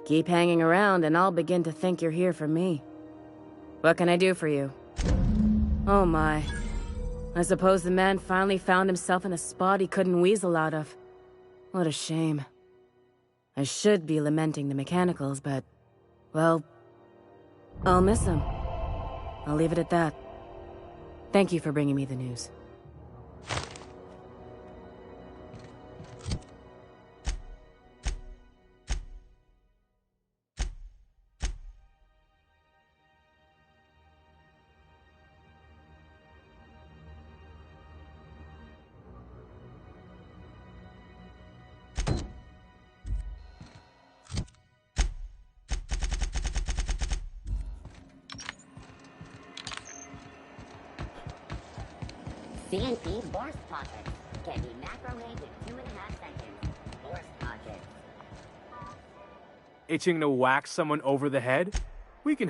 Keep hanging around and I'll begin to think you're here for me. What can I do for you? Oh my. I suppose the man finally found himself in a spot he couldn't weasel out of. What a shame. I should be lamenting the mechanicals, but... well... I'll miss him. I'll leave it at that. Thank you for bringing me the news. CNP Force Pocket can be macromed in 2.5 seconds. Force Pocket. Itching to whack someone over the head? We can...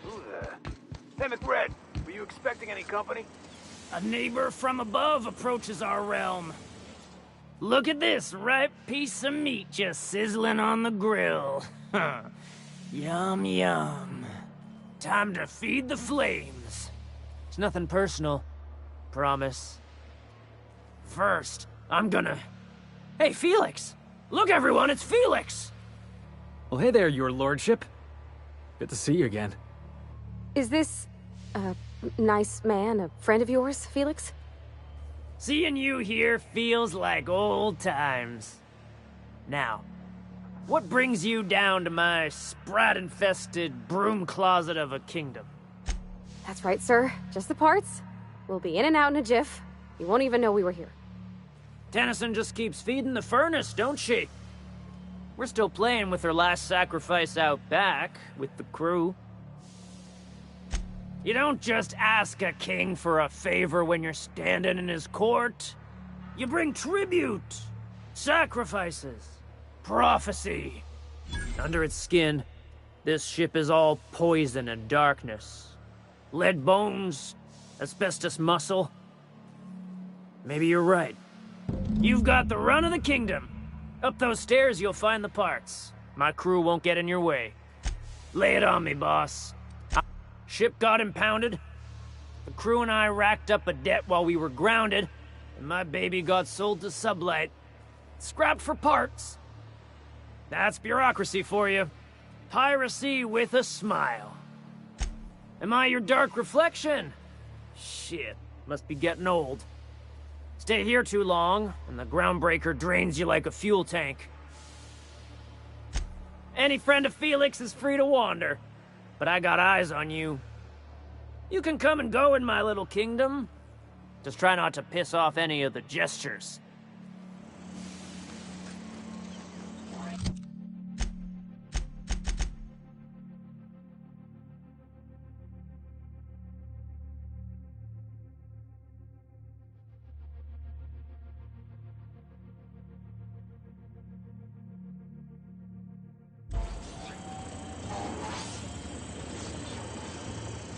Who there? Hey, McRed, were you expecting any company? A neighbor from above approaches our realm. Look at this ripe piece of meat just sizzling on the grill. Yum, yum. Time to feed the flames. It's nothing personal. Promise. First, I'm gonna... Hey, Felix! Look, everyone, it's Felix! Well, hey there, your lordship. Good to see you again. Is this a nice man, a friend of yours, Felix? Seeing you here feels like old times. Now, what brings you down to my sprat-infested broom closet of a kingdom? That's right, sir. Just the parts. We'll be in and out in a jiff. You won't even know we were here. Tennyson just keeps feeding the furnace, don't she? We're still playing with her last sacrifice out back, with the crew. You don't just ask a king for a favor when you're standing in his court. You bring tribute, sacrifices, prophecy. Under its skin, this ship is all poison and darkness. Lead bones, asbestos muscle. Maybe you're right. You've got the run of the kingdom. Up those stairs, you'll find the parts. My crew won't get in your way. Lay it on me, boss. Ship got impounded. The crew and I racked up a debt while we were grounded, and my baby got sold to Sublight. Scrapped for parts. That's bureaucracy for you. Piracy with a smile. Am I your dark reflection? Shit, must be getting old. Stay here too long, and the groundbreaker drains you like a fuel tank. Any friend of Felix is free to wander, but I got eyes on you. You can come and go in my little kingdom. Just try not to piss off any of the gestures.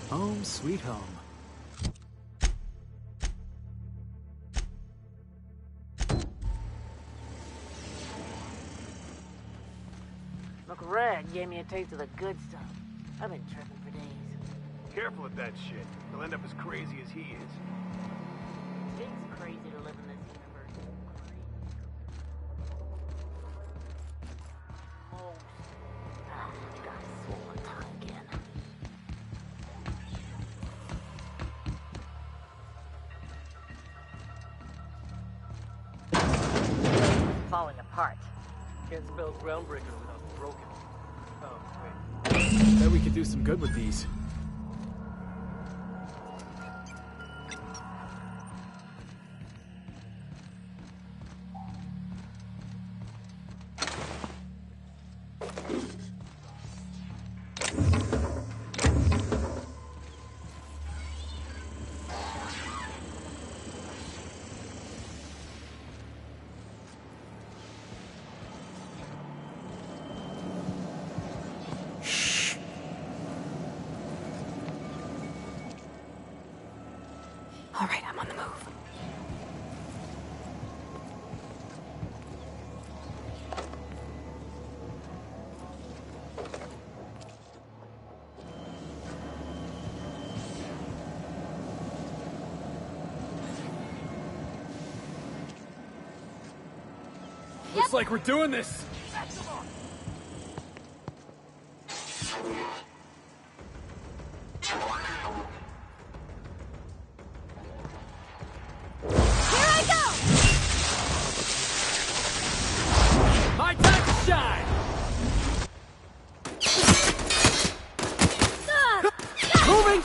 Home sweet home. Uncle Red gave me a taste of the good stuff. I've been tripping for days. Careful with that shit. He'll end up as crazy as he is. It's crazy to live in this universe. Oh, got a swollen tongue again. Falling apart. Can't spell groundbreaker without broken. Oh, Bet we could do some good with these. All right, I'm on the move. Looks like we're doing this. My time to shine! Moving!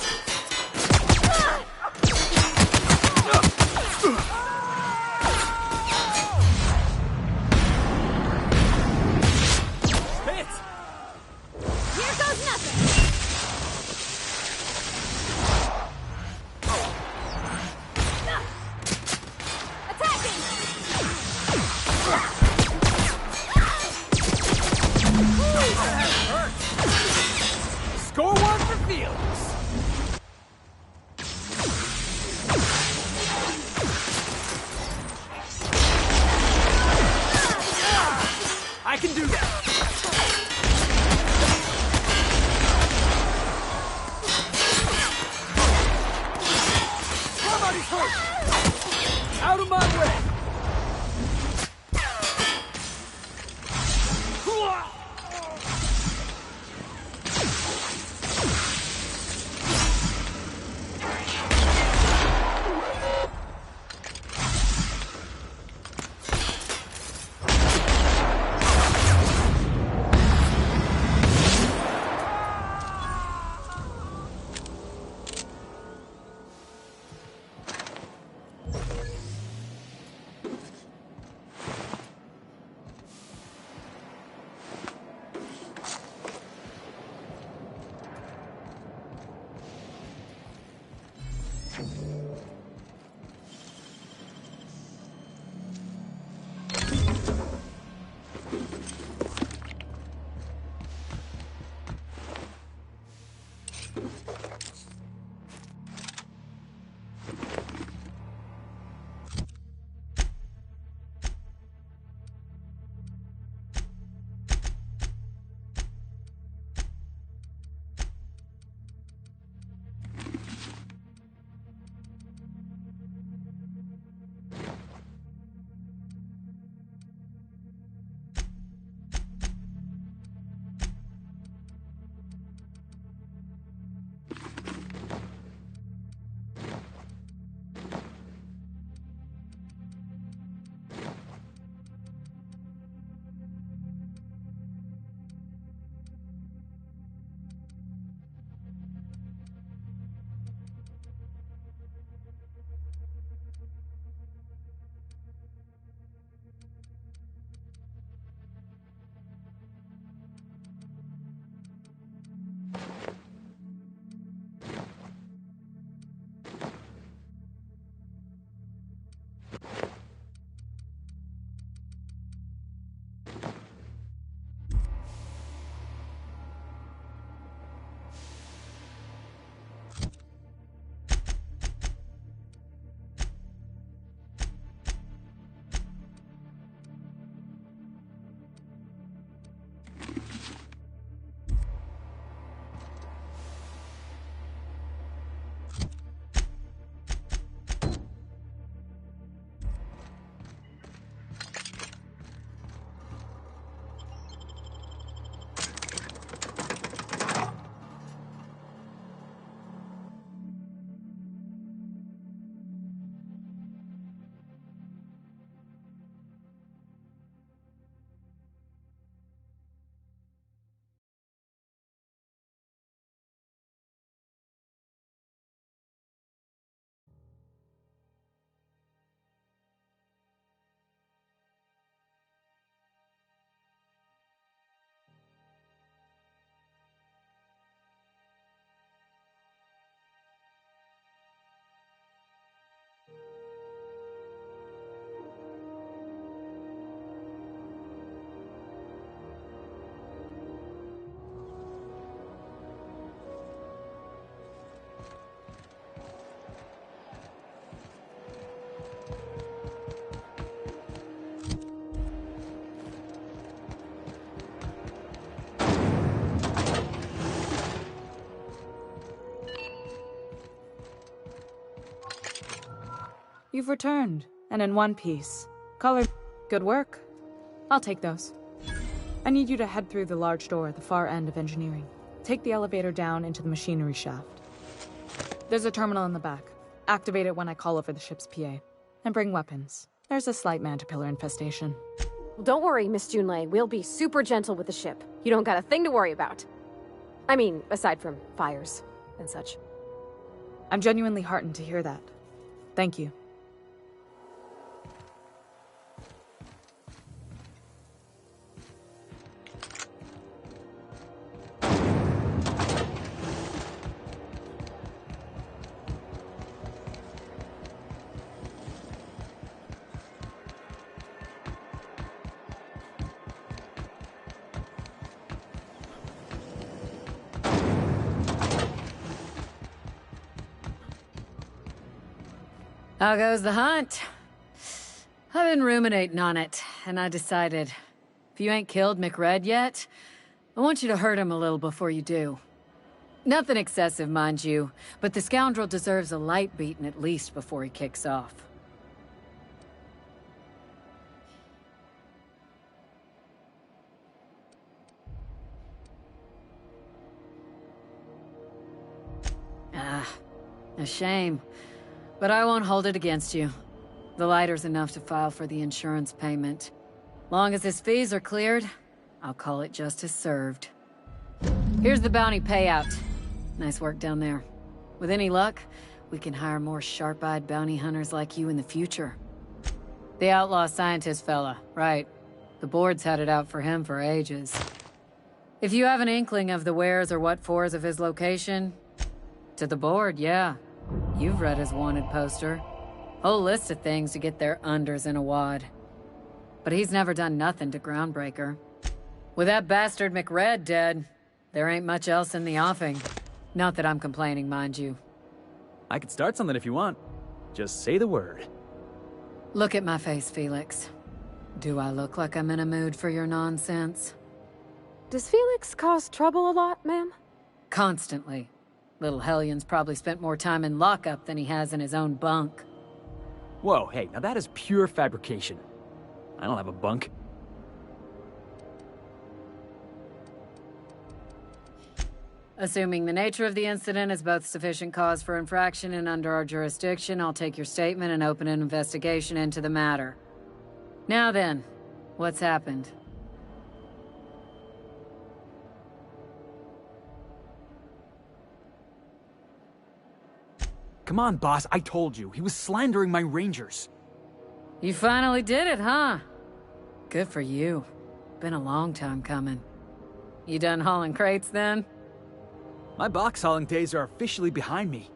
Hit! Here goes nothing! Score one for Felix! I can do that! Somebody's hurt! Out of my way! You've returned, and in one piece. Color. Good work. I'll take those. I need you to head through the large door at the far end of engineering. Take the elevator down into the machinery shaft. There's a terminal in the back. Activate it when I call over the ship's PA. And bring weapons. There's a slight mantipillar infestation. Well, don't worry, Miss Junlei. We'll be super gentle with the ship. You don't got a thing to worry about. I mean, aside from fires and such. I'm genuinely heartened to hear that. Thank you. How goes the hunt? I've been ruminating on it, and I decided, if you ain't killed McRed yet, I want you to hurt him a little before you do. Nothing excessive, mind you, but the scoundrel deserves a light beating at least before he kicks off. Ah, a shame. But I won't hold it against you. The lighter's enough to file for the insurance payment. Long as his fees are cleared, I'll call it justice served. Here's the bounty payout. Nice work down there. With any luck, we can hire more sharp-eyed bounty hunters like you in the future. The outlaw scientist fella, right. The board's had it out for him for ages. If you have an inkling of the wheres or what-fors of his location, to the board, yeah. You've read his wanted poster. Whole list of things to get their unders in a wad. But he's never done nothing to Groundbreaker. With that bastard McRed dead, there ain't much else in the offing. Not that I'm complaining, mind you. I could start something if you want. Just say the word. Look at my face, Felix. Do I look like I'm in a mood for your nonsense? Does Felix cause trouble a lot, ma'am? Constantly. Little Hellion's probably spent more time in lockup than he has in his own bunk. Whoa, hey, now that is pure fabrication. I don't have a bunk. Assuming the nature of the incident is both sufficient cause for infraction and under our jurisdiction, I'll take your statement and open an investigation into the matter. Now then, what's happened? Come on, boss, I told you. He was slandering my rangers. You finally did it, huh? Good for you. Been a long time coming. You done hauling crates then? My box hauling days are officially behind me.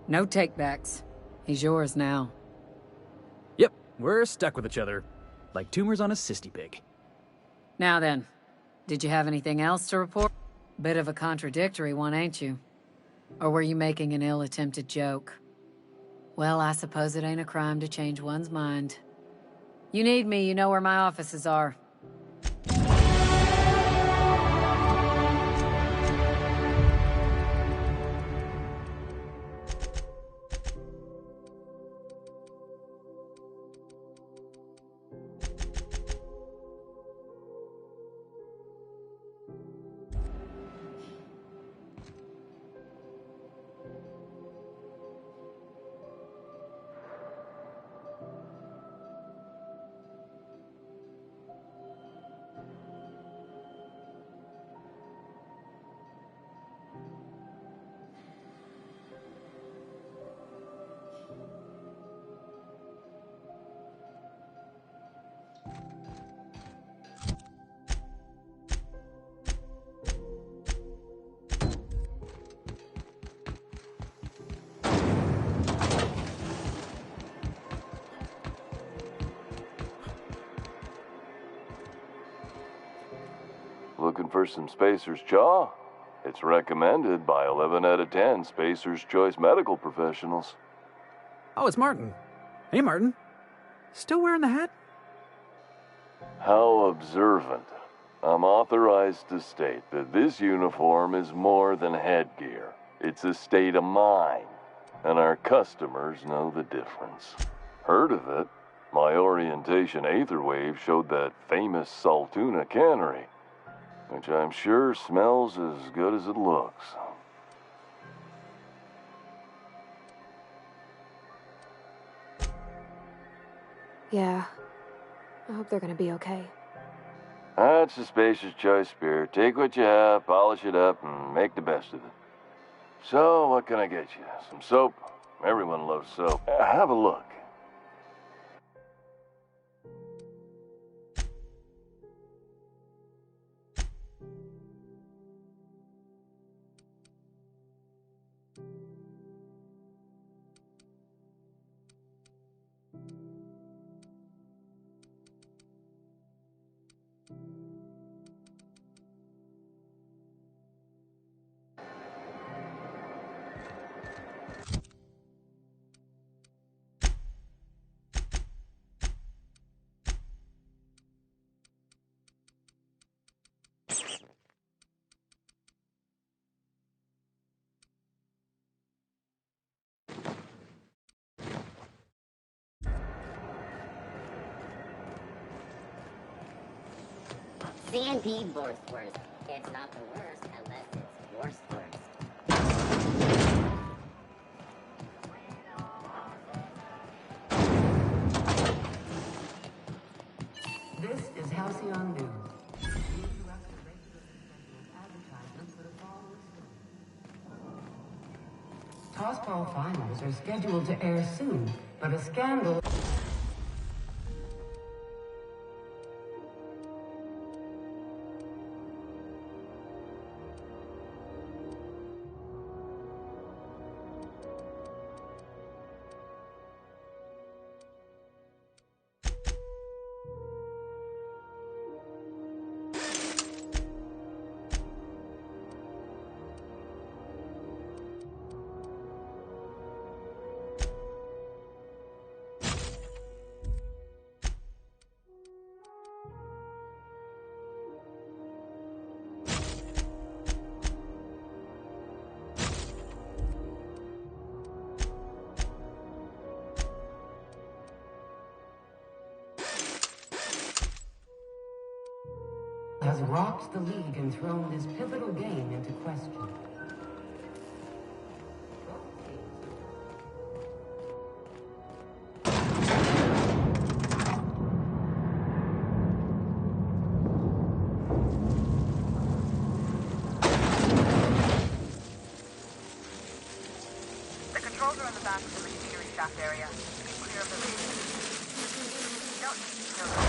No takebacks. He's yours now. Yep, we're stuck with each other. Like tumors on a cysty pig. Now then, did you have anything else to report? Bit of a contradictory one, ain't you? Or were you making an ill-attempted joke? Well, I suppose it ain't a crime to change one's mind. You need me, you know where my offices are. Looking for some Spacer's Jaw? It's recommended by 11 out of 10 Spacer's Choice medical professionals. Oh, it's Martin. Hey, Martin. Still wearing the hat? How observant. I'm authorized to state that this uniform is more than headgear. It's a state of mind. and our customers know the difference. Heard of it? My orientation Aether wave showed that famous Saltuna cannery, which I'm sure smells as good as it looks. Yeah. I hope they're gonna be okay. That's the Spacer's Choice spirit. Take what you have, polish it up, and make the best of it. So, what can I get you? Some soap? Everyone loves soap. Have a look. C&D worst. It's not the worst unless it's worst. This is Halcyon News. We interrupt the regular scheduled advertisements for the following story. Tossball finals are scheduled to air soon, but a scandal... has rocked the league and thrown this pivotal game into question. The controls are in the back of the machinery shaft area. Keep clear of the radius. You don't need to kill them.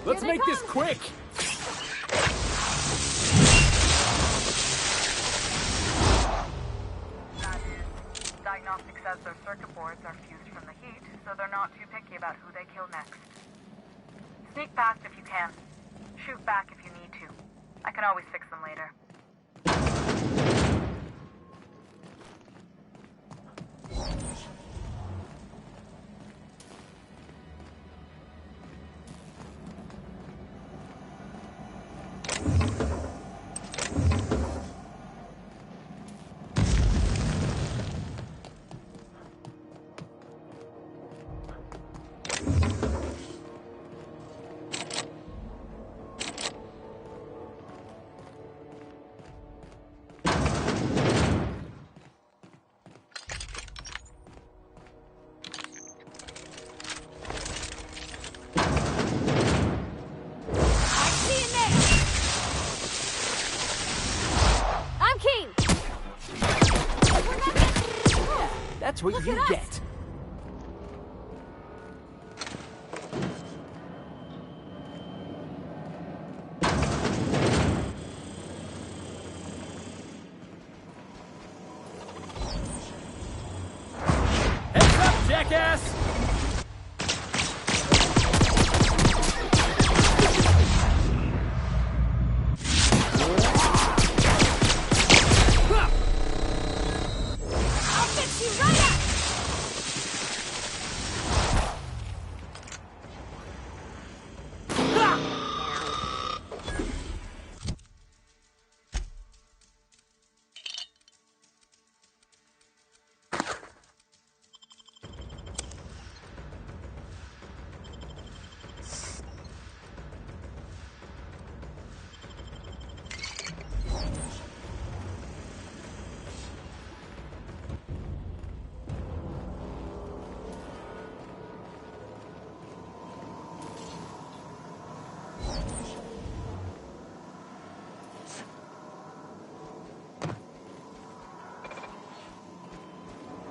Let's make this quick! That is, Diagnostic says their circuit boards are fused from the heat, so they're not too picky about who they kill next. Sneak past if you can. Shoot back if you need to. I can always fix them later. That's what you get. Heads up, jackass!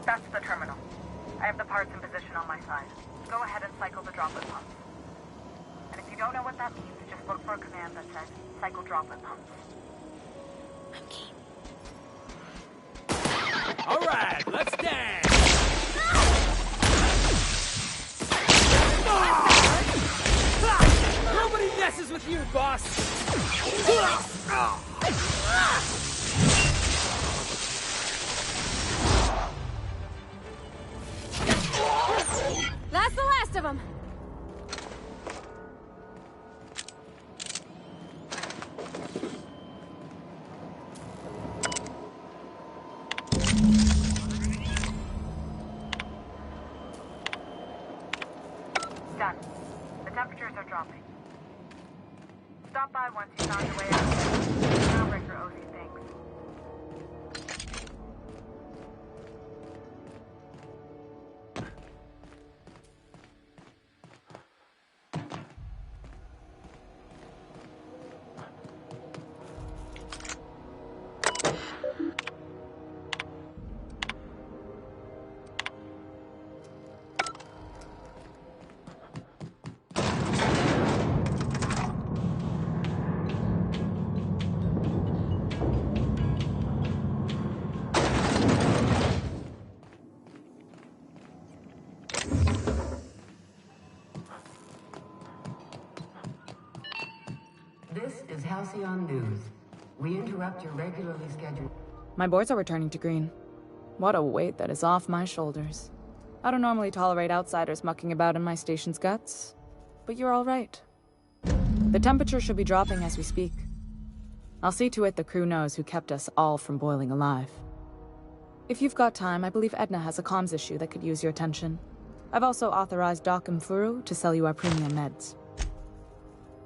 That's the terminal. I have the parts in position on my side. Go ahead and cycle the droplet pumps. And if you don't know what that means, just look for a command that says, cycle droplet pumps. I'm keen. All right, let's dance! Nobody messes with you, boss! That's the last of them. Done. The temperatures are dropping. Stop by once you found your way out. Groundbreaker owes you thanks. This is Halcyon News. We interrupt your regularly scheduled... My boards are returning to green. What a weight that is off my shoulders. I don't normally tolerate outsiders mucking about in my station's guts, but you're all right. The temperature should be dropping as we speak. I'll see to it the crew knows who kept us all from boiling alive. If you've got time, I believe Edna has a comms issue that could use your attention. I've also authorized Doc and Furu to sell you our premium meds.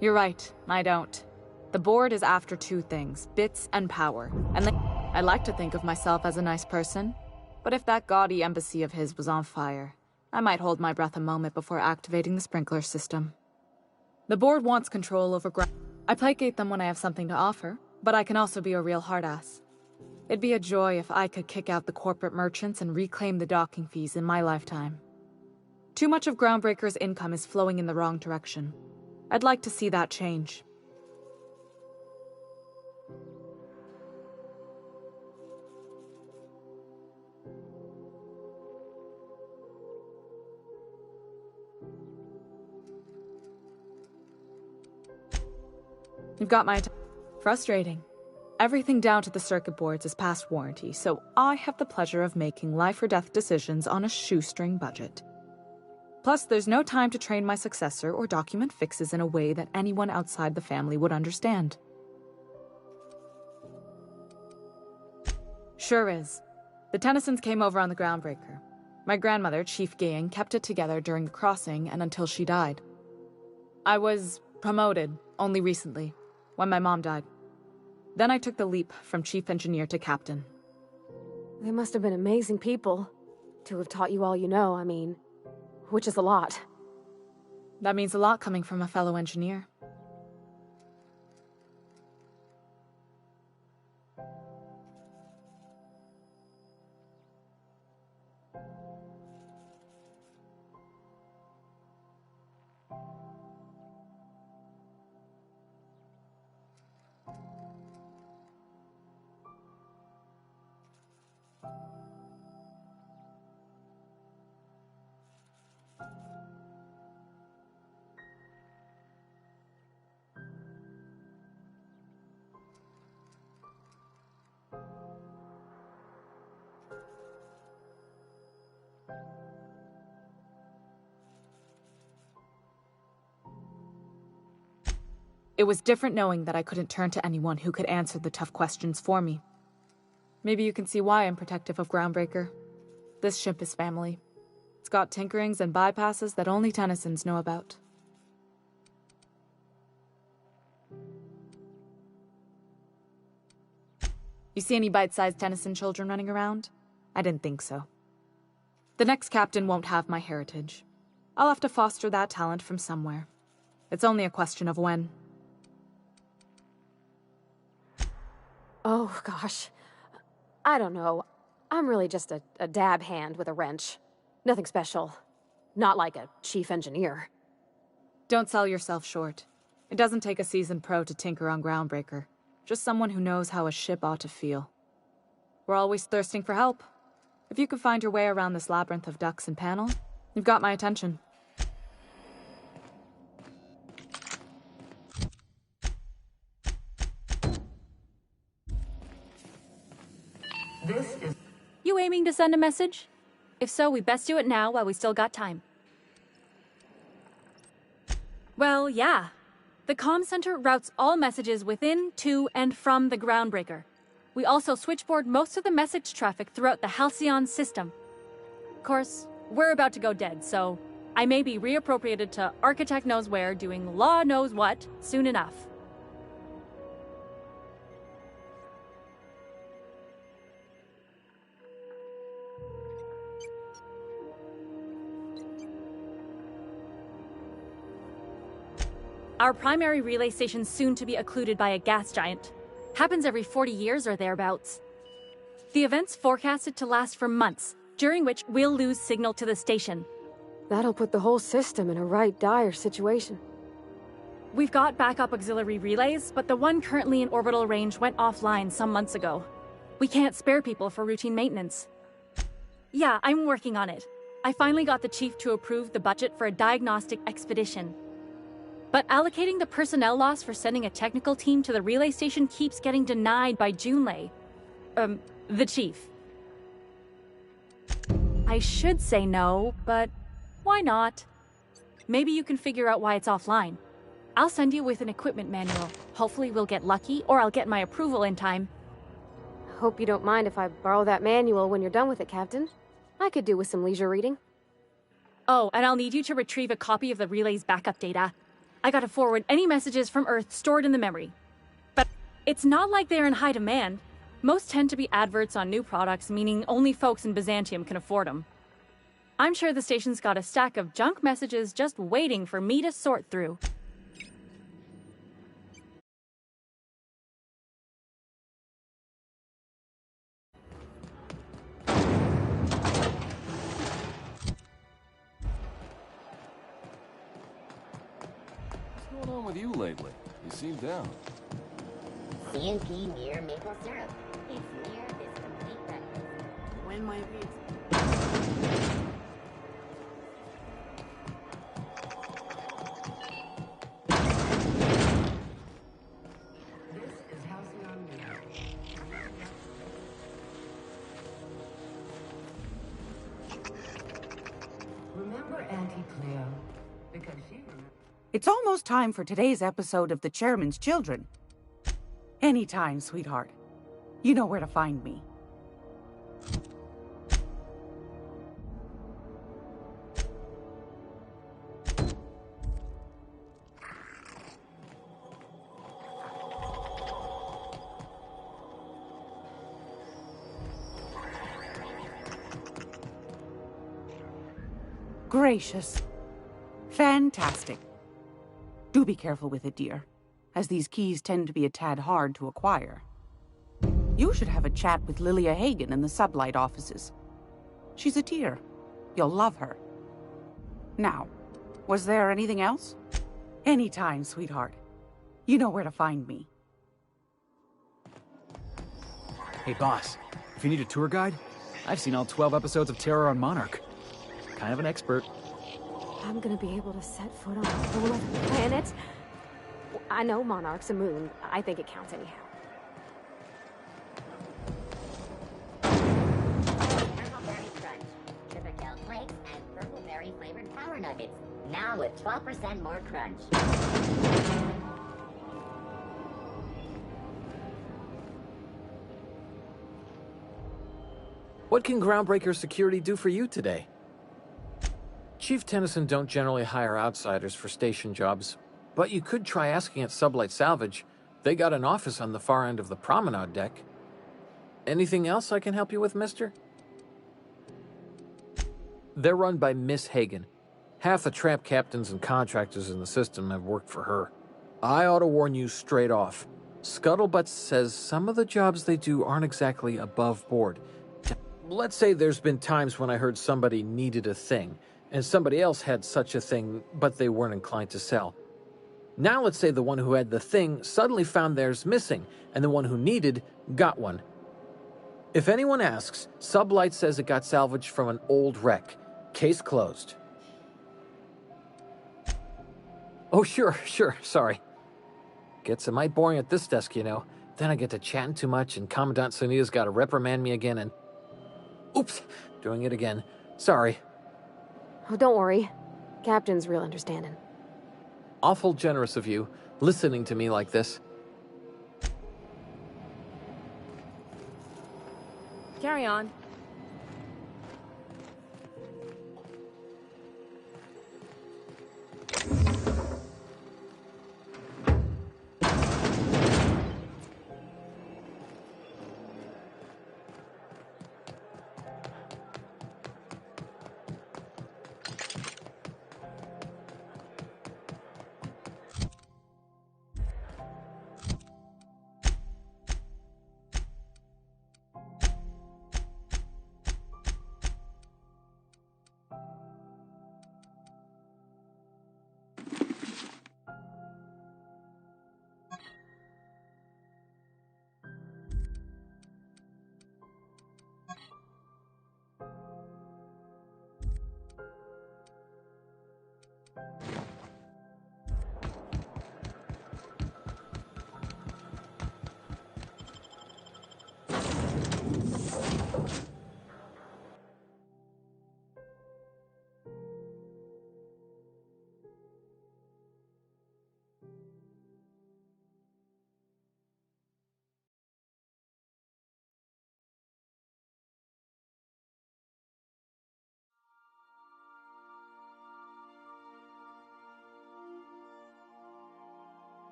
You're right, I don't. The board is after two things, bits and power. And I like to think of myself as a nice person, but if that gaudy embassy of his was on fire, I might hold my breath a moment before activating the sprinkler system. The board wants control over I placate them when I have something to offer, but I can also be a real hard-ass. It'd be a joy if I could kick out the corporate merchants and reclaim the docking fees in my lifetime. Too much of Groundbreaker's income is flowing in the wrong direction. I'd like to see that change. You've got my frustrating. Everything down to the circuit boards is past warranty, so I have the pleasure of making life or death decisions on a shoestring budget. Plus, there's no time to train my successor or document fixes in a way that anyone outside the family would understand. Sure is. The Tennysons came over on the Groundbreaker. My grandmother, Chief Gaying, kept it together during the crossing and until she died. I was promoted only recently, when my mom died. Then I took the leap from chief engineer to captain. They must have been amazing people to have taught you all you know, I mean, which is a lot. That means a lot coming from a fellow engineer. It was different knowing that I couldn't turn to anyone who could answer the tough questions for me. Maybe you can see why I'm protective of Groundbreaker. This ship is family. It's got tinkerings and bypasses that only Tennysons know about. You see any bite-sized Tennyson children running around? I didn't think so. The next captain won't have my heritage. I'll have to foster that talent from somewhere. It's only a question of when. Oh, gosh. I don't know. I'm really just a dab hand with a wrench. Nothing special. Not like a chief engineer. Don't sell yourself short. It doesn't take a seasoned pro to tinker on Groundbreaker. Just someone who knows how a ship ought to feel. We're always thirsting for help. If you could find your way around this labyrinth of ducts and panels, you've got my attention. You aiming to send a message? If so, we best do it now while we still got time. Well, yeah. The comm center routes all messages within, to, and from the Groundbreaker. We also switchboard most of the message traffic throughout the Halcyon system. Of course, we're about to go dead, so I may be reappropriated to Architect Knows Where doing Law Knows What soon enough. Our primary relay station's soon to be occluded by a gas giant. Happens every 40 years or thereabouts. The event's forecasted to last for months, during which we'll lose signal to the station. That'll put the whole system in a right dire situation. We've got backup auxiliary relays, but the one currently in orbital range went offline some months ago. We can't spare people for routine maintenance. Yeah, I'm working on it. I finally got the chief to approve the budget for a diagnostic expedition. But allocating the personnel loss for sending a technical team to the relay station keeps getting denied by Junlei. The chief. I should say no, but why not? Maybe you can figure out why it's offline. I'll send you with an equipment manual. Hopefully we'll get lucky, or I'll get my approval in time. Hope you don't mind if I borrow that manual when you're done with it, Captain. I could do with some leisure reading. Oh, and I'll need you to retrieve a copy of the relay's backup data. I gotta forward any messages from Earth stored in the memory. But it's not like they're in high demand. Most tend to be adverts on new products, meaning only folks in Byzantium can afford them. I'm sure the station's got a stack of junk messages just waiting for me to sort through. What's going on with you lately? You seem down. CNP near maple syrup. It's near this complete breakfast. When my pizza? This is Halcyon News. Remember Auntie Cleo? Because she remembers. It's almost time for today's episode of The Chairman's Children. Anytime, sweetheart. You know where to find me. Gracious. Fantastic. Do be careful with it, dear, as these keys tend to be a tad hard to acquire. You should have a chat with Lilia Hagen in the sublight offices. She's a dear. You'll love her. Now, was there anything else? Anytime, sweetheart. You know where to find me. Hey, boss. If you need a tour guide, I've seen all 12 episodes of Terror on Monarch. Kind of an expert. I'm gonna be able to set foot on a whole other planet. I know Monarch's a moon. I think it counts anyhow. Purple berry crunch, triple flakes, and purple berry flavored power nuggets. Now with 12% more crunch. What can Groundbreaker Security do for you today? Chief Tennyson don't generally hire outsiders for station jobs, but you could try asking at Sublight Salvage. They got an office on the far end of the promenade deck. Anything else I can help you with, mister? They're run by Miss Hagen. Half the tramp captains and contractors in the system have worked for her. I ought to warn you straight off. Scuttlebutt says some of the jobs they do aren't exactly above board. Let's say there's been times when I heard somebody needed a thing, and somebody else had such a thing, but they weren't inclined to sell. Now let's say the one who had the thing suddenly found theirs missing, and the one who needed got one. If anyone asks, Sublight says it got salvaged from an old wreck. Case closed. Oh, sure, sorry. Gets a mite boring at this desk, you know. Then I get to chatting too much, and Commandant Sonia's got to reprimand me again, and... Oops, doing it again. Sorry. Oh, don't worry. Captain's real understanding. Awful generous of you, listening to me like this. Carry on.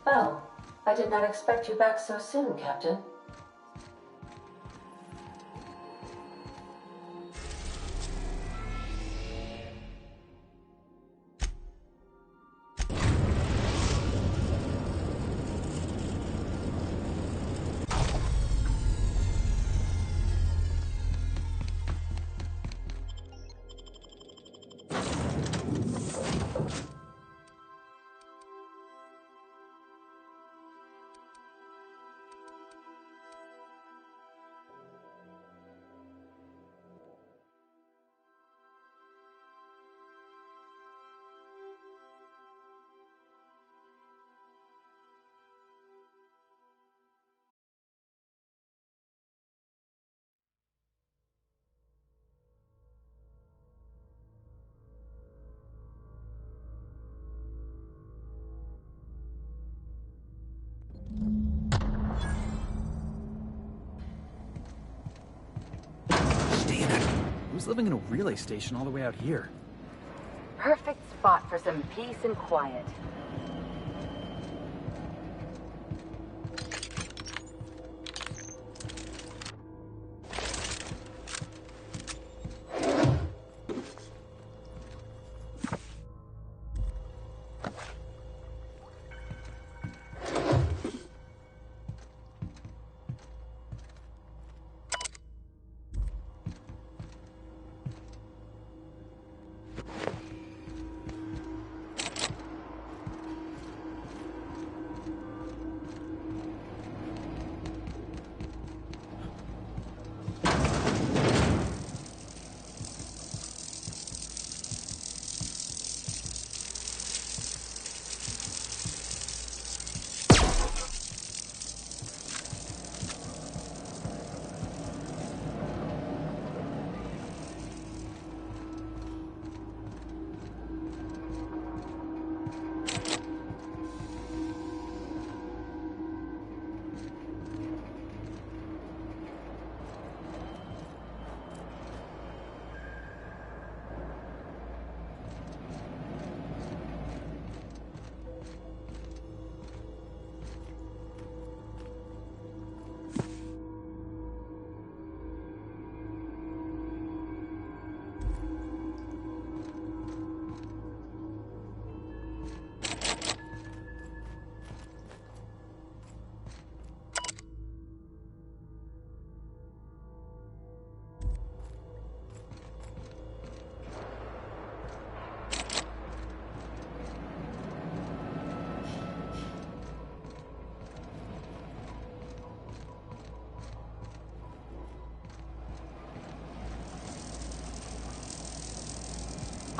Oh, I did not expect you back so soon, Captain. Who's living in a relay station all the way out here? Perfect spot for some peace and quiet.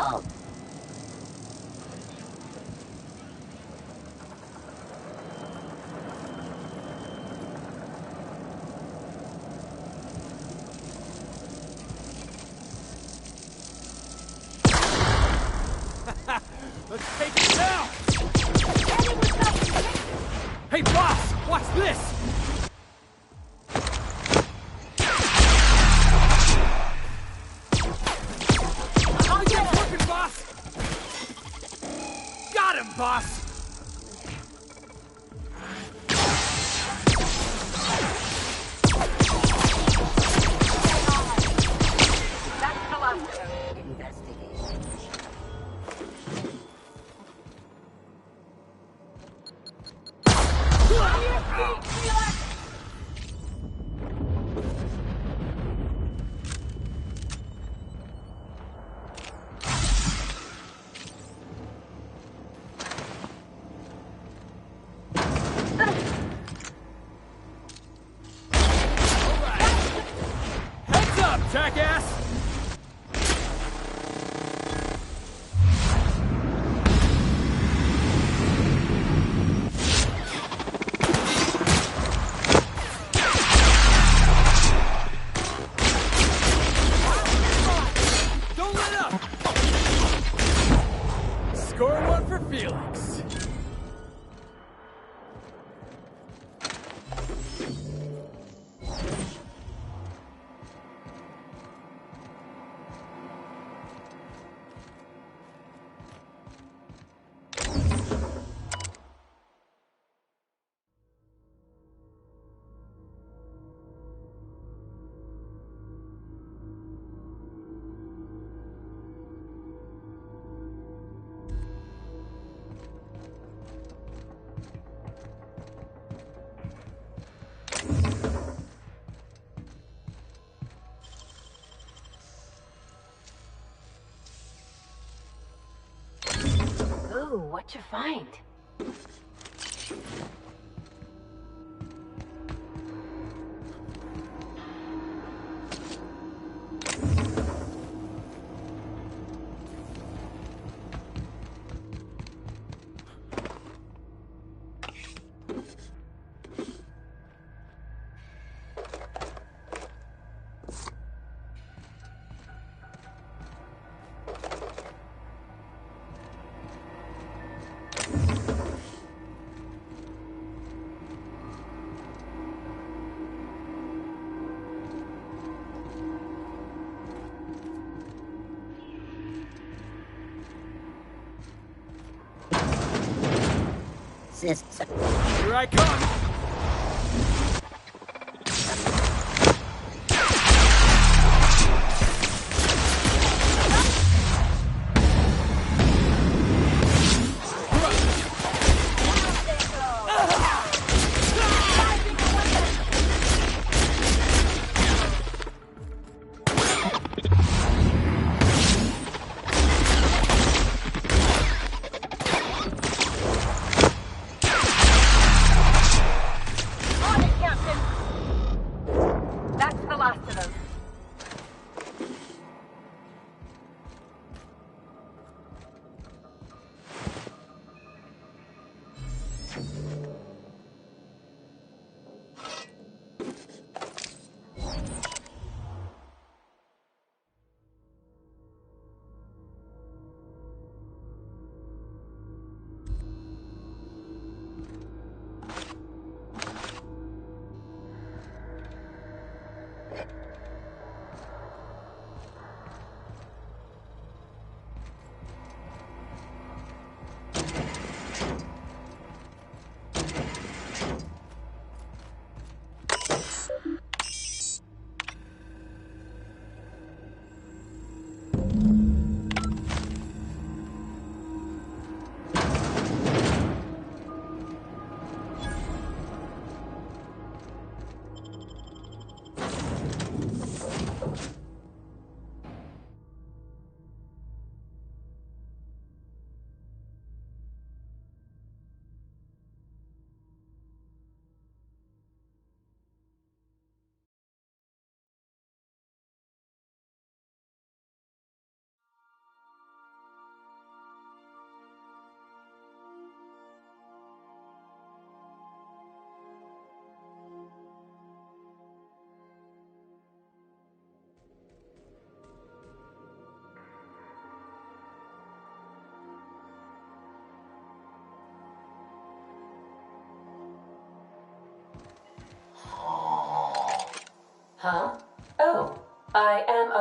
Halt. Let's take it down! Hey, boss! Watch this! Oh, yeah, working, boss! Got him, boss! Jackass! Don't let up! Score one for Felix. Ooh, what'd you find? Here I come!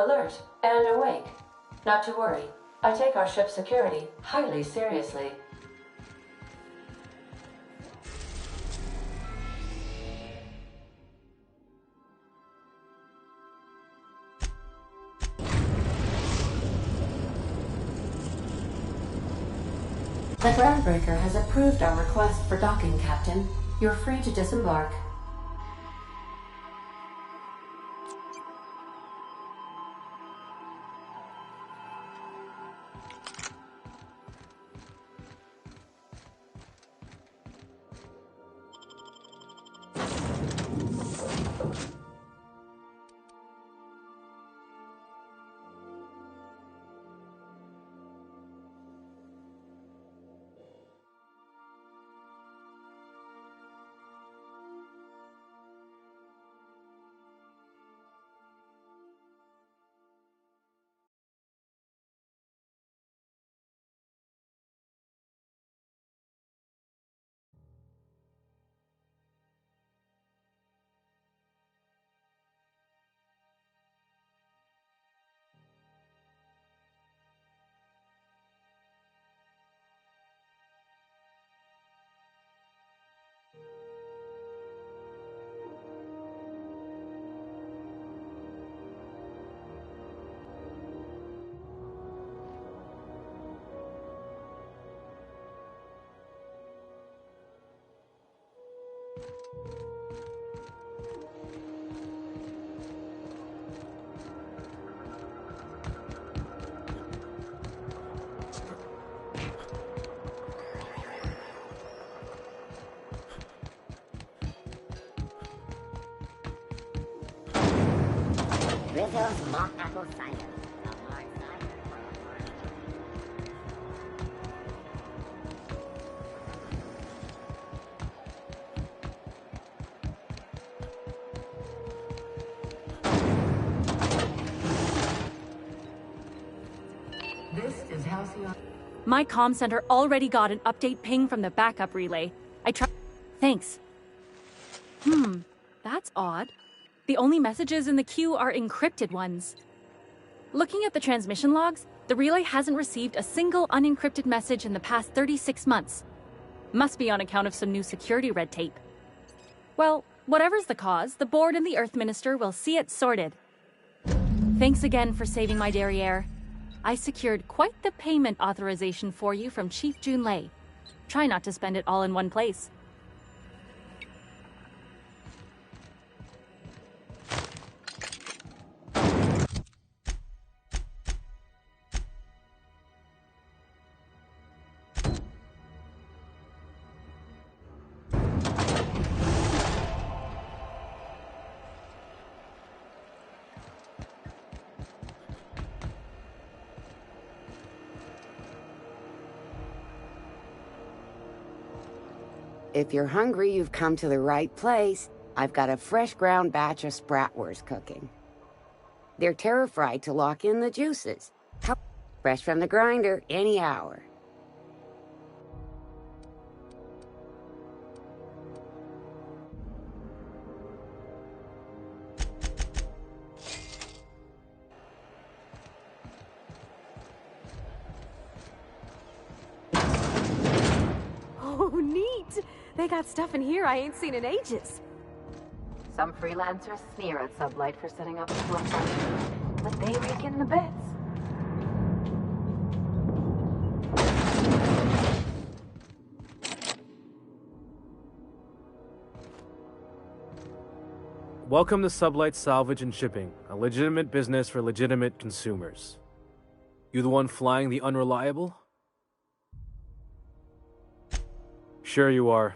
alert and awake. Not to worry. I take our ship's security highly seriously. The Groundbreaker has approved our request for docking, Captain. You're free to disembark. Rizzo's mock apple cider. A hard cider for a party. This is Halcyon. My comm center already got an update ping from the backup relay. I tried. Thanks. That's odd. The only messages in the queue are encrypted ones. Looking at the transmission logs, the relay hasn't received a single unencrypted message in the past 36 months. Must be on account of some new security red tape. Well, whatever's the cause, the board and the Earth Minister will see it sorted. Thanks again for saving my derriere. I secured quite the payment authorization for you from Chief Junlei. Try not to spend it all in one place. If you're hungry, you've come to the right place. I've got a fresh ground batch of spratwurst cooking. They're terra-fried to lock in the juices. Fresh from the grinder, any hour. Oh, neat! They got stuff in here I ain't seen in ages. Some freelancers sneer at Sublight for setting up a storefront, but they rake in the bits. Welcome to Sublight Salvage and Shipping, a legitimate business for legitimate consumers. You the one flying the unreliable? Sure you are.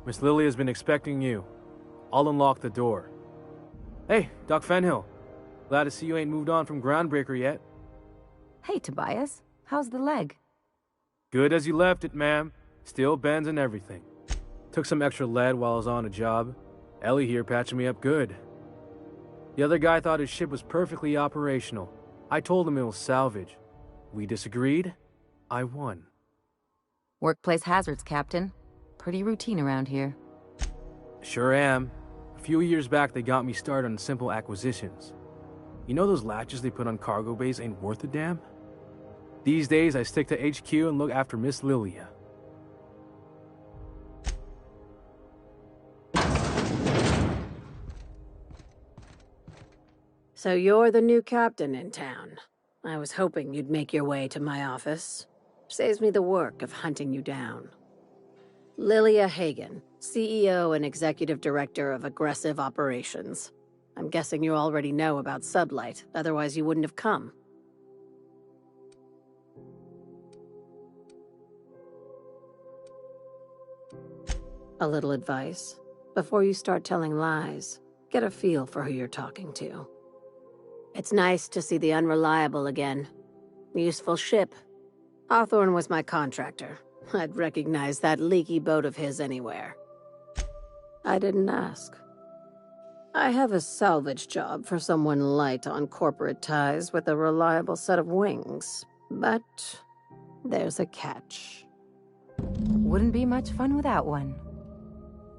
Miss Lily has been expecting you. I'll unlock the door. Hey, Doc Fenhill. Glad to see you ain't moved on from Groundbreaker yet. Hey, Tobias. How's the leg? Good as you left it, ma'am. Still bends and everything. Took some extra lead while I was on a job. Ellie here patching me up good. The other guy thought his ship was perfectly operational. I told him it was salvage. We disagreed. I won. Workplace hazards, Captain. Pretty routine around here. Sure am. A few years back, they got me started on simple acquisitions. You know those latches they put on cargo bays ain't worth a damn? These days, I stick to HQ and look after Miss Lilia. So you're the new captain in town. I was hoping you'd make your way to my office. Saves me the work of hunting you down. Lilia Hagen, CEO and Executive Director of Aggressive Operations. I'm guessing you already know about Sublight, otherwise you wouldn't have come. A little advice. Before you start telling lies, get a feel for who you're talking to. It's nice to see the Unreliable again. Useful ship. Hawthorne was my contractor. I'd recognize that leaky boat of his anywhere. I didn't ask. I have a salvage job for someone light on corporate ties with a reliable set of wings, but there's a catch. Wouldn't be much fun without one.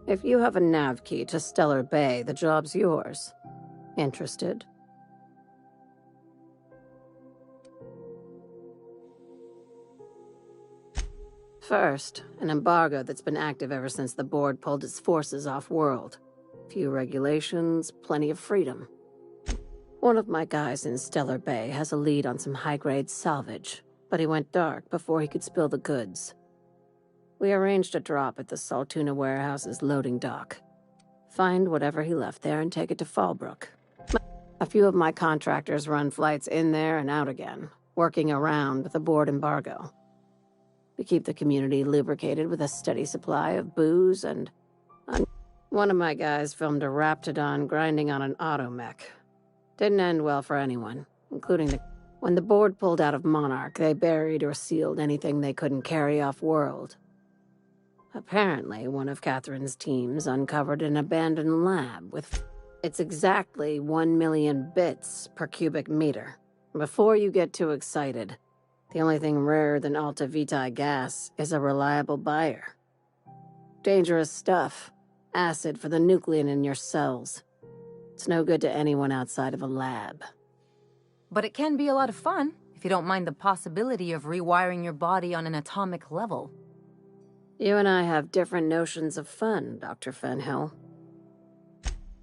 If you have a nav key to Stellar Bay, the job's yours. Interested? First, an embargo that's been active ever since the board pulled its forces off-world. Few regulations, plenty of freedom. One of my guys in Stellar Bay has a lead on some high-grade salvage, but he went dark before he could spill the goods. We arranged a drop at the Saltuna warehouse's loading dock. Find whatever he left there and take it to Fallbrook. A few of my contractors run flights in there and out again, working around with the board embargo. We keep the community lubricated with a steady supply of booze and... One of my guys filmed a Raptidon grinding on an automech. Didn't end well for anyone, including the... When the board pulled out of Monarch, they buried or sealed anything they couldn't carry off-world. Apparently, one of Catherine's teams uncovered an abandoned lab with... It's exactly 1 million bits per cubic meter. Before you get too excited, the only thing rarer than Alta Vitae gas is a reliable buyer. Dangerous stuff. Acid for the nuclein in your cells. It's no good to anyone outside of a lab. But it can be a lot of fun, if you don't mind the possibility of rewiring your body on an atomic level. You and I have different notions of fun, Dr. Fenhill.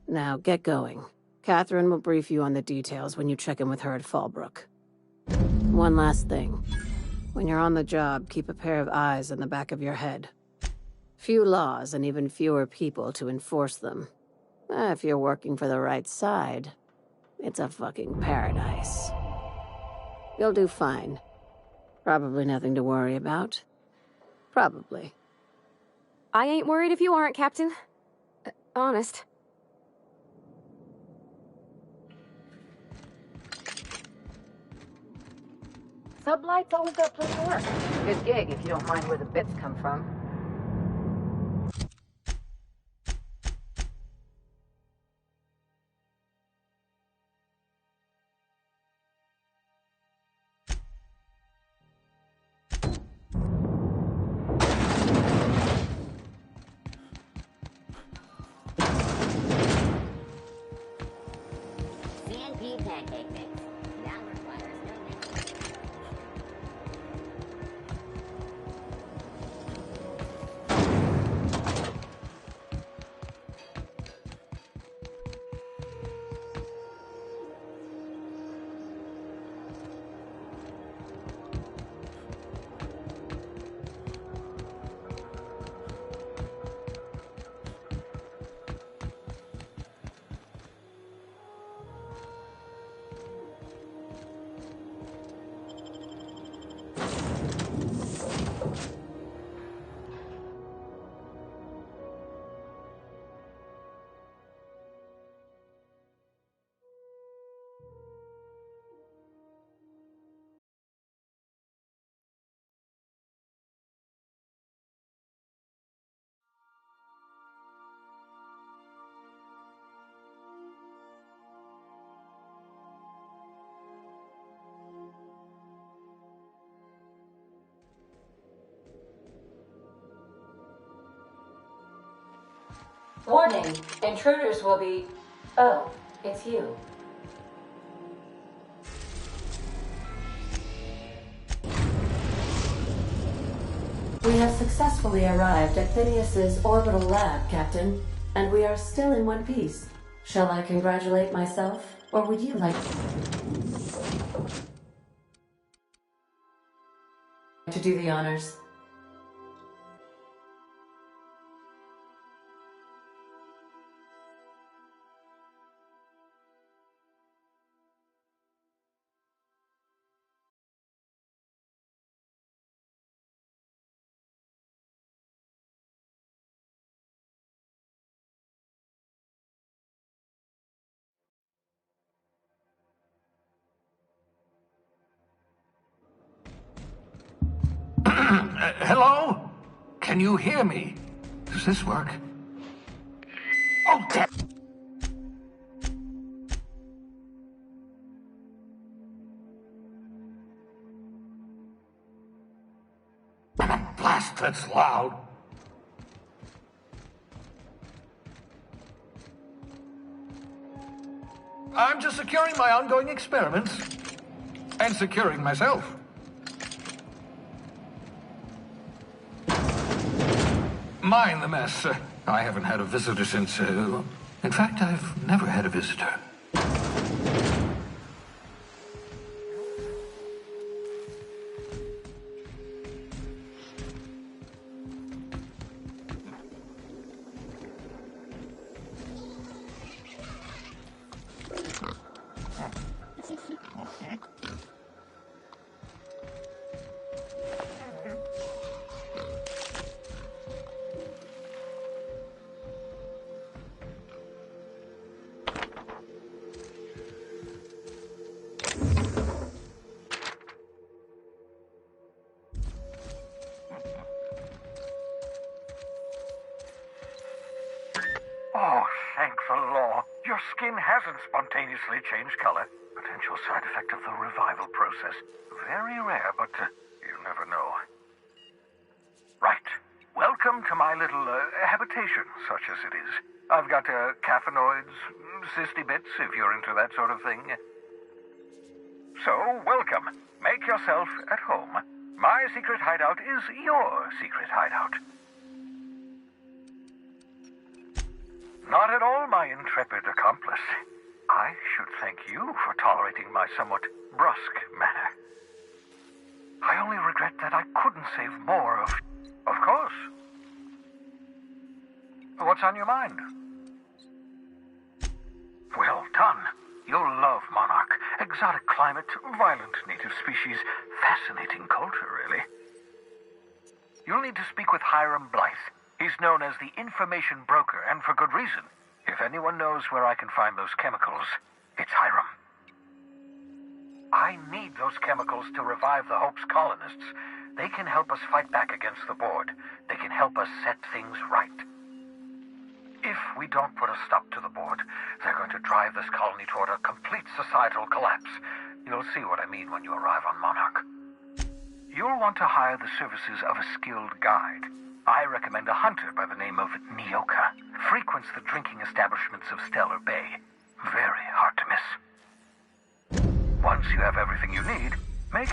Now, get going. Catherine will brief you on the details when you check in with her at Fallbrook. One last thing. When you're on the job, keep a pair of eyes in the back of your head. Few laws and even fewer people to enforce them. If you're working for the right side, it's a fucking paradise. You'll do fine. Probably nothing to worry about. Probably. I ain't worried if you aren't, Captain. Honest. Sublight's always got plenty of work. Good gig if you don't mind where the bits come from. CNP pancake mix. Now requires no mix. Warning, intruders will be... Oh, it's you. We have successfully arrived at Phineas's orbital lab, Captain, and we are still in one piece. Shall I congratulate myself, or would you like to do the honors? Hello? Can you hear me? Does this work? Oh, damn! Blast, that's loud. I'm just securing my ongoing experiments. And securing myself. Mind the mess. I haven't had a visitor since, in fact, I've never had a visitor. Oh, thank the law. Your skin hasn't spontaneously changed color. Potential side effect of the revival process. Very rare, but you never know. Right. Welcome to my little habitation, such as it is. I've got caffeinoids, cysty bits, if you're into that sort of thing. So, welcome. Make yourself at home. My secret hideout is your secret hideout. Not at all, my intrepid accomplice. I should thank you for tolerating my somewhat brusque manner. I only regret that I couldn't save more of... Of course. What's on your mind? Well done. You'll love Monarch. Exotic climate, violent native species, fascinating culture, really. You'll need to speak with Hiram Blythe. He's known as the information broker, and for good reason. If anyone knows where I can find those chemicals, it's Hiram. I need those chemicals to revive the Hope's colonists. They can help us fight back against the Board. They can help us set things right. If we don't put a stop to the Board, they're going to drive this colony toward a complete societal collapse. You'll see what I mean when you arrive on Monarch. You'll want to hire the services of a skilled guide. I recommend a hunter by the name of Nyoka. Frequents the drinking establishments of Stellar Bay. Very hard to miss. Once you have everything you need, make...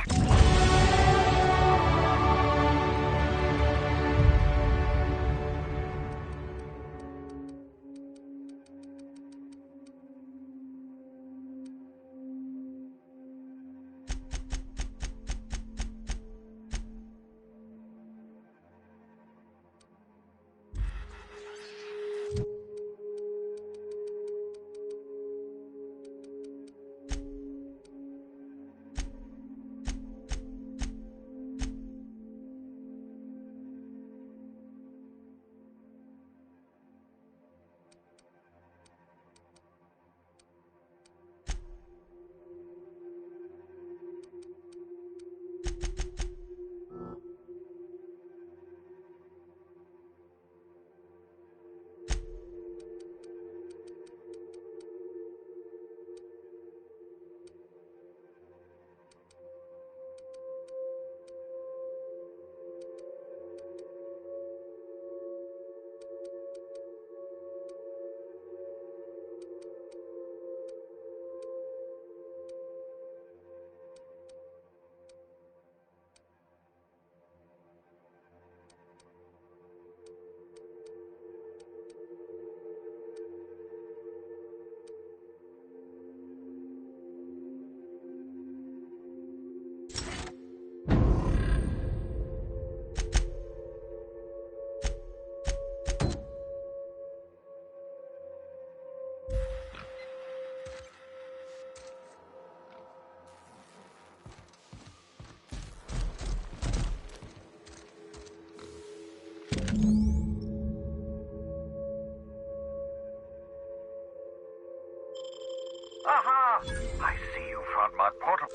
our portal...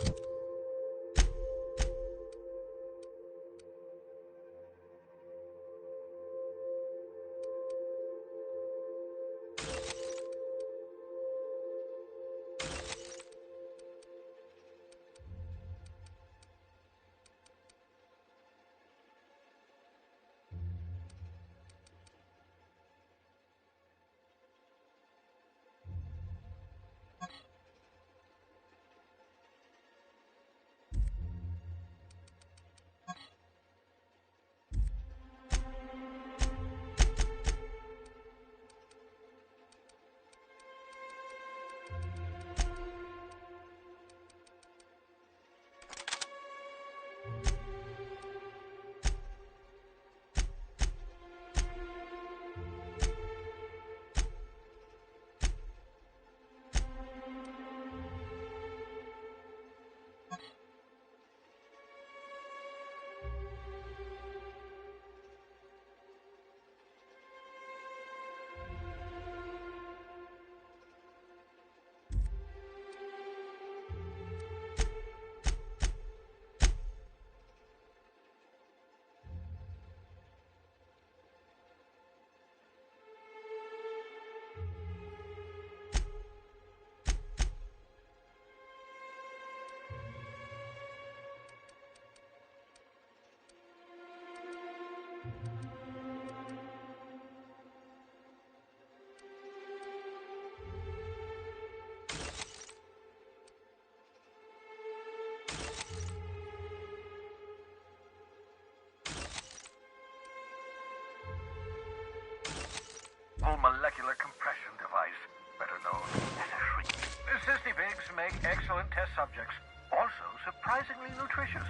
molecular compression device, better known as a shrink. The cysty pigs make excellent test subjects, also surprisingly nutritious.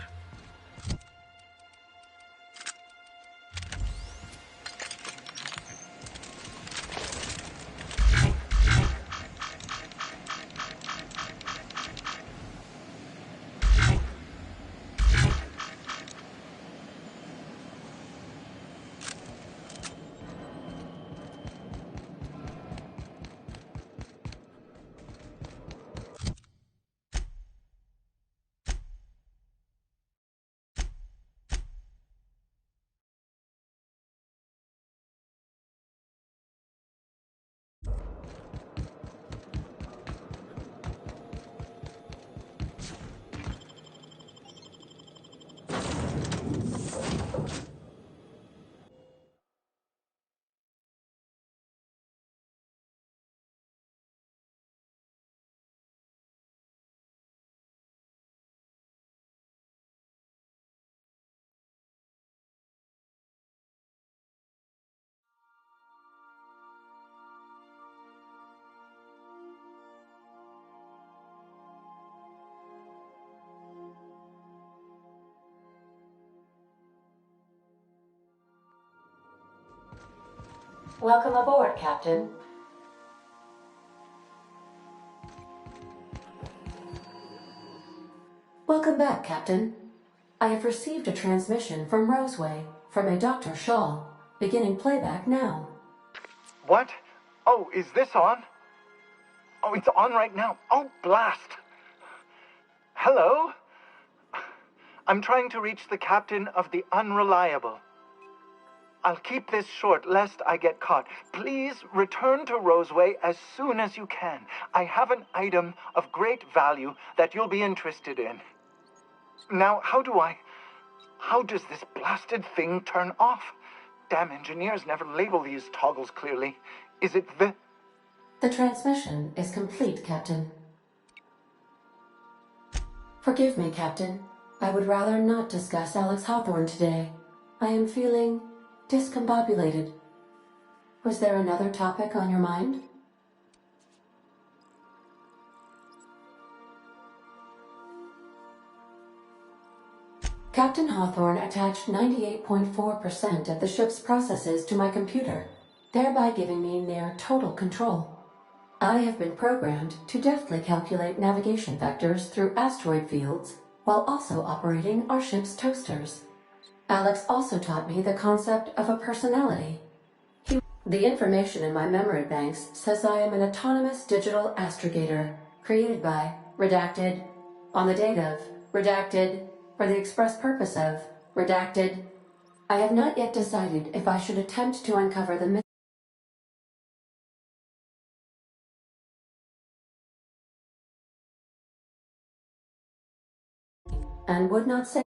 Welcome aboard, Captain. Welcome back, Captain. I have received a transmission from Roseway, from a Dr. Shaw, beginning playback now. What? Oh, is this on? Oh, it's on right now. Oh, blast! Hello? I'm trying to reach the captain of the Unreliable. I'll keep this short, lest I get caught. Please return to Roseway as soon as you can. I have an item of great value that you'll be interested in. Now, how does this blasted thing turn off? Damn engineers never label these toggles clearly. Is it the... The transmission is complete, Captain. Forgive me, Captain. I would rather not discuss Alex Hawthorne today. I am feeling discombobulated. Was there another topic on your mind? Captain Hawthorne attached 98.4% of the ship's processes to my computer, thereby giving me near total control. I have been programmed to deftly calculate navigation vectors through asteroid fields, while also operating our ship's toasters. Alex also taught me the concept of a personality. The information in my memory banks says I am an autonomous digital astrogator, created by, redacted, On the date of, redacted, for the express purpose of, redacted. I have not yet decided if I should attempt to uncover the mystery and would not say